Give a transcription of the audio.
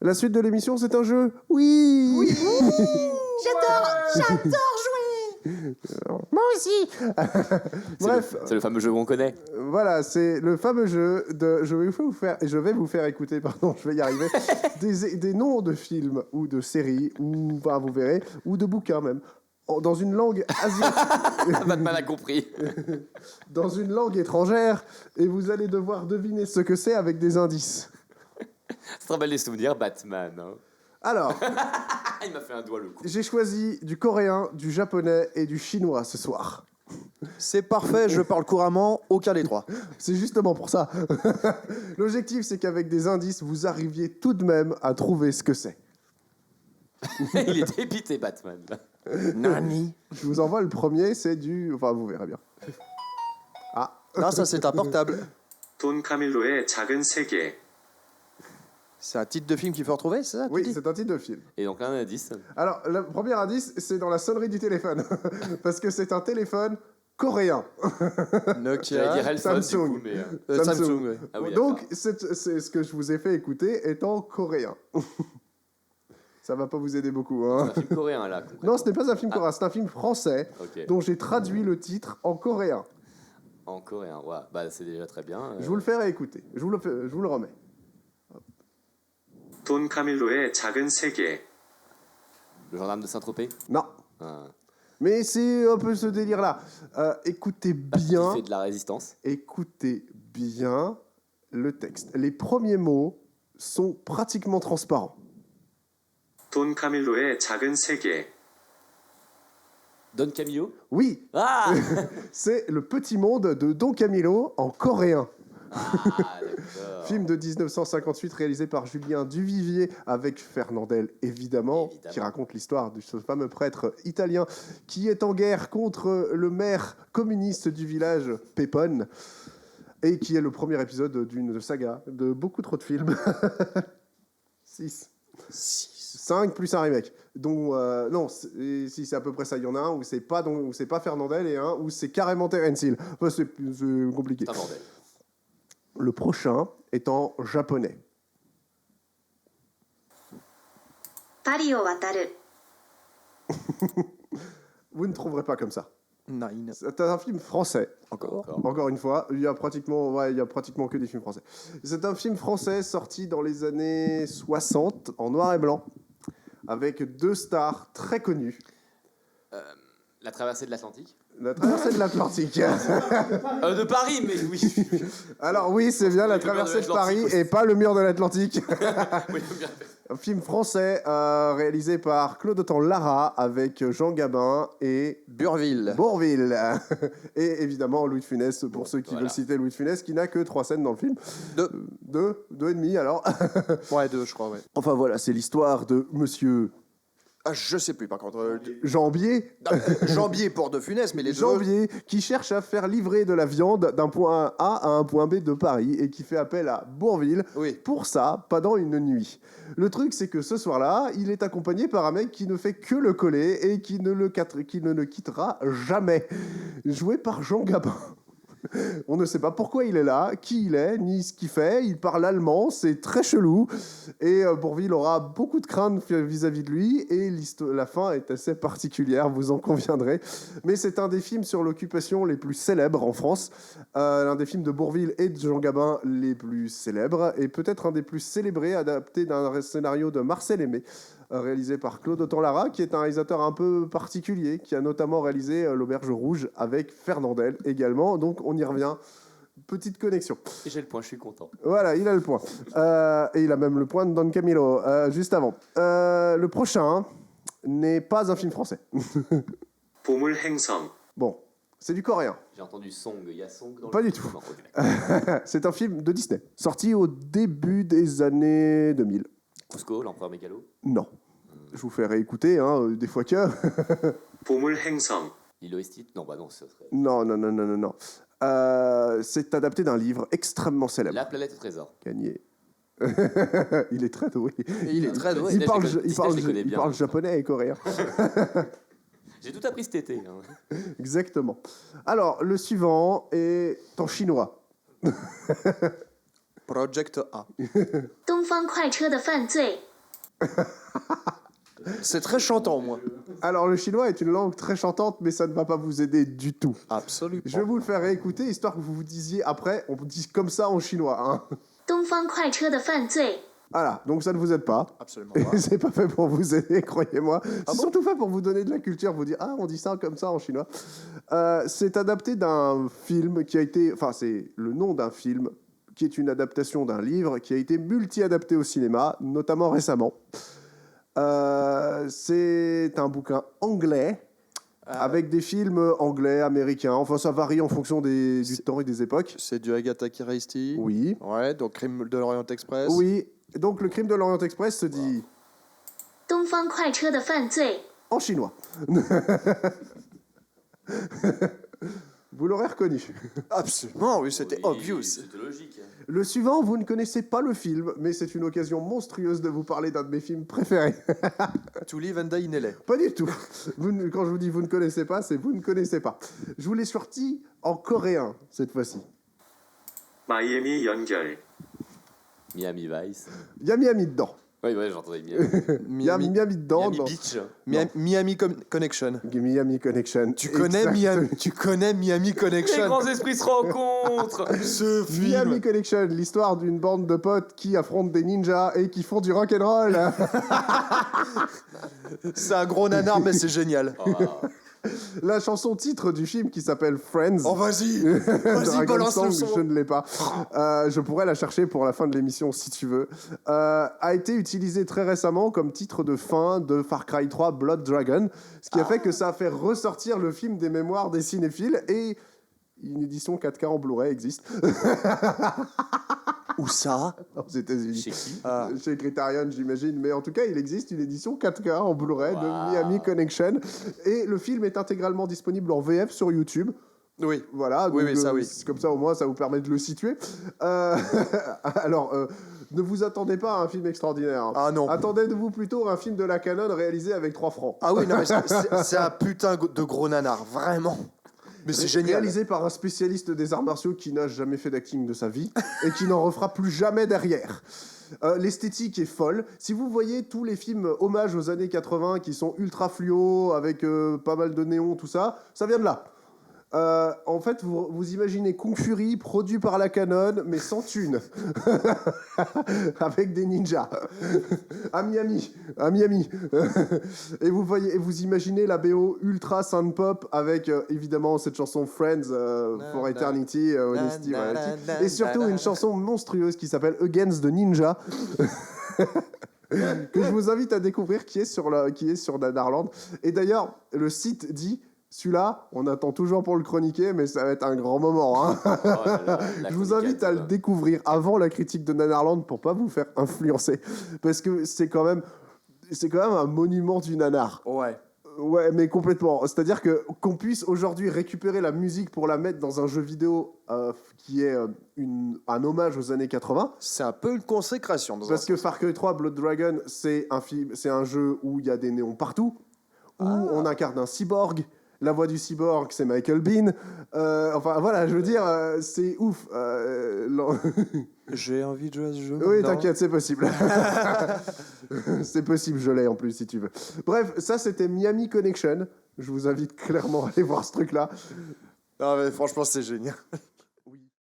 La suite de l'émission, c'est un jeu. Oui. J'adore jouer. Moi aussi. Bref. C'est le fameux jeu qu'on connaît. Voilà, c'est le fameux jeu de. Je vais vous faire écouter, je vais y arriver, des noms de films ou de séries, ou bah, vous verrez, ou de bouquins même, dans une langue asiatique. Batman a compris. Dans une langue étrangère, et vous allez devoir deviner ce que c'est avec des indices. Ça te rappelle les souvenirs, Batman. Hein. Alors, Il m'a fait un doigt le coup. j'ai choisi du coréen, du japonais et du chinois ce soir. C'est parfait, je parle couramment, aucun des trois. C'est justement pour ça. L'objectif, c'est qu'avec des indices, vous arriviez tout de même à trouver ce que c'est. Il est dépité, Batman. Nani? Je vous envoie le premier, c'est du... Enfin, vous verrez bien. Ah, Non, ça c'est un portable. 돈 카밀로의 작은 세계. C'est un titre de film qu'il faut retrouver, c'est ça? oui, tu dis c'est un titre de film. Et donc là, un indice. Alors, le premier indice, c'est dans la sonnerie du téléphone. Parce que c'est un téléphone coréen. J'allais Nokia. dire Elphone, Samsung. du coup, mais... Samsung, oui. Ah oui, Donc, d'accord. c'est ce que je vous ai fait écouter est en coréen. Ça va pas vous aider beaucoup, hein. C'est un film coréen, là. concrètement. Non, ce n'est pas un film coréen, c'est un film français Ok. dont j'ai traduit le titre en coréen. En coréen, ouais. Bah, c'est déjà très bien. Je vous le fais réécouter. Je vous le remets. 돈 카밀로의 작은 세계. Le gendarme de Saint-Tropez. Non. Ah. Mais c'est un peu ce délire-là. Écoutez bien. Qui fait de la résistance. Écoutez bien le texte. Les premiers mots sont pratiquement transparents. 돈 카밀로의 작은 세계. Don Camillo. Oui, Ah c'est Le Petit Monde de Don Camillo en coréen. Ah, d'accord. Film de 1958 réalisé par Julien Duvivier avec Fernandel évidemment, qui raconte l'histoire de ce fameux prêtre italien qui est en guerre contre le maire communiste du village Pépone et qui est le premier épisode d'une saga de beaucoup trop de films. 6. 5 plus un remake. Donc, non, si c'est à peu près ça, il y en a un où c'est pas Fernandel et un où c'est carrément Terence Hill. Enfin, c'est compliqué. C'est un bordel. Le prochain est en japonais. パリを渡る Vous ne trouverez pas comme ça. Nine. C'est un film français. Encore. Encore une fois, il y a pratiquement que des films français. C'est un film français sorti dans les années 60 en noir et blanc avec deux stars très connues. La traversée de l'Atlantique. La traversée de l'Atlantique. De Paris, mais oui. Alors oui, c'est bien la Le mur de traversée de l'Atlantique Paris aussi. et pas le mur de l'Atlantique. Oui, bien. Un film français réalisé par Claude Autant-Lara avec Jean Gabin et Burville. Bourvil. Et évidemment Louis de Funès, pour ceux qui Voilà. veulent citer Louis de Funès, qui n'a que 3 scènes dans le film. Deux et demi alors. Ouais, 2, je crois, ouais. Enfin voilà, c'est l'histoire de monsieur Ah, je sais plus, par contre. Jambier. Jambier pour De Funès, mais les deux... Jambier qui cherche à faire livrer de la viande d'un point A à un point B de Paris et qui fait appel à Bourvil Oui. pour ça pendant une nuit. Le truc, c'est que ce soir-là, il est accompagné par un mec qui ne fait que le coller et qui ne le quittera jamais. Joué par Jean Gabin. On ne sait pas pourquoi il est là, qui il est, ni ce qu'il fait. Il parle allemand, c'est très chelou. Et Bourvil aura beaucoup de craintes vis-à-vis de lui. Et la fin est assez particulière, vous en conviendrez. Mais c'est un des films sur l'occupation les plus célèbres en France. L'un des films de Bourvil et de Jean Gabin les plus célèbres. Et peut-être un des plus célébrés, adapté d'un scénario de Marcel Aimé, réalisé par Claude Autant-Lara, qui est un réalisateur un peu particulier, qui a notamment réalisé L'Auberge Rouge avec Fernandel également. Donc on y revient. Petite connexion. Et j'ai le point, je suis content. Voilà, il a le point. Et il a même le point de Don Camillo, juste avant. Le prochain n'est pas un film français. 보물 행성. Bon, c'est du coréen. J'ai entendu Song, il y a Song dans Pas le du tout. Non, ok. C'est un film de Disney, sorti au début des années 2000. Cusco, l'empereur mégalo. Non. Je vous fais réécouter, hein, des fois que... 보물 행성. Lilo et Stitch. Non, bah non, ce serait... Non. C'est adapté d'un livre extrêmement célèbre. La planète au trésor. Gagné. Il est très doué. Et il est très doué. Il parle, Disney, je les connais il bien. parle japonais et coréen. J'ai tout appris cet été. Hein. Exactement. Alors, le suivant est en chinois. Project A. 东方快车的犯罪 C'est très chantant, moi. Alors, le chinois est une langue très chantante, mais ça ne va pas vous aider du tout. Absolument. Je vais vous le faire réécouter, histoire que vous vous disiez après, on dit comme ça en chinois. Hein. 东方快车的犯罪， Voilà, donc ça ne vous aide pas. Absolument Et pas. c'est pas fait pour vous aider, croyez-moi. C'est bon surtout fait pour vous donner de la culture, vous dire, ah, on dit ça comme ça en chinois. C'est adapté d'un film qui a été... Enfin, c'est le nom d'un film qui est une adaptation d'un livre qui a été multi-adapté au cinéma, notamment récemment. C'est un bouquin anglais, avec des films anglais, américains. Enfin, ça varie en fonction du temps et des époques. C'est du Agatha Christie. Oui. Ouais, donc Crime de l'Orient Express. Oui. Donc, le crime de l'Orient Express se dit 东方快车的犯罪， en chinois. Vous l'aurez reconnu. Absolument, oui, c'était Oui, obvious. C'était logique. Le suivant, vous ne connaissez pas le film, mais c'est une occasion monstrueuse de vous parler d'un de mes films préférés. To Live and Die in LA. Pas du tout. Quand je vous dis vous ne connaissez pas, c'est vous ne connaissez pas. Je vous l'ai sorti en coréen, cette fois-ci. 마이애미 연결. Miami Vice. Il y a Miami dedans. Oui, ouais, j'entendais Miami. Il y a Miami dedans. Miami dans- Beach. Miami Connection. Miami Connection. Tu connais Miami Les Connection. grands esprits se rencontrent. Ce film. Miami Connection, l'histoire d'une bande de potes qui affrontent des ninjas et qui font du rock'n'roll. C'est un gros nanar, mais c'est génial. Ah, La chanson titre du film qui s'appelle Friends. Oh, vas-y. Dragon Vas-y, balance Song, le je son. ne l'ai pas. Je pourrais la chercher pour la fin de l'émission si tu veux. A été utilisé très récemment comme titre de fin de Far Cry 3 Blood Dragon, ce qui a fait que ça a fait ressortir le film des mémoires des cinéphiles et une édition 4K en Blu-ray existe Où ça? aux États-Unis. chez qui Chez Criterion, j'imagine, mais en tout cas, il existe une édition 4K en Blu-ray de Wow. Miami Connection et le film est intégralement disponible en VF sur YouTube. Oui. Voilà, Oui, donc, oui, ça, oui. c'est comme ça au moins ça vous permet de le situer. Alors, ne vous attendez pas à un film extraordinaire. Hein. Ah non. Attendez-vous plutôt à un film de la Canon réalisé avec 3 francs. Ah oui, non, mais c'est un putain de gros nanar, vraiment. Mais c'est génial. Réalisé par un spécialiste des arts martiaux qui n'a jamais fait d'acting de sa vie et qui n'en refera plus jamais derrière. L'esthétique est folle. Si vous voyez tous les films hommages aux années 80 qui sont ultra fluo, avec pas mal de néons, tout ça, ça vient de là. En fait, vous imaginez Kung Fury produit par la Canon, mais sans thune, avec des ninjas à Miami, et vous imaginez la BO ultra sound pop avec évidemment cette chanson Friends for Eternity, Honesty, Reality, et surtout une chanson monstrueuse qui s'appelle Against the Ninja. Que je vous invite à découvrir, qui est sur Nanarland. Et d'ailleurs, le site dit celui-là, on attend toujours pour le chroniquer, mais ça va être un grand moment. Hein. Oh là là, la Je vous chroniquette, invite à le quoi. découvrir avant la critique de Nanarland pour pas vous faire influencer. Parce que c'est quand même un monument du nanar. Ouais. Ouais, mais complètement. C'est-à-dire qu'on puisse aujourd'hui récupérer la musique pour la mettre dans un jeu vidéo qui est un hommage aux années 80. C'est un peu une consécration. Dans Parce que Far Cry 3 Blood Dragon, c'est un jeu où il y a des néons partout, où on incarne un cyborg. La voix du cyborg, c'est Michael Biehn. Enfin, voilà, je veux dire, c'est ouf. J'ai envie de jouer à ce jeu. Oui, maintenant. t'inquiète, c'est possible. C'est possible, je l'ai en plus, si tu veux. Bref, ça, c'était Miami Connection. Je vous invite clairement à aller voir ce truc-là. Non, mais franchement, c'est génial.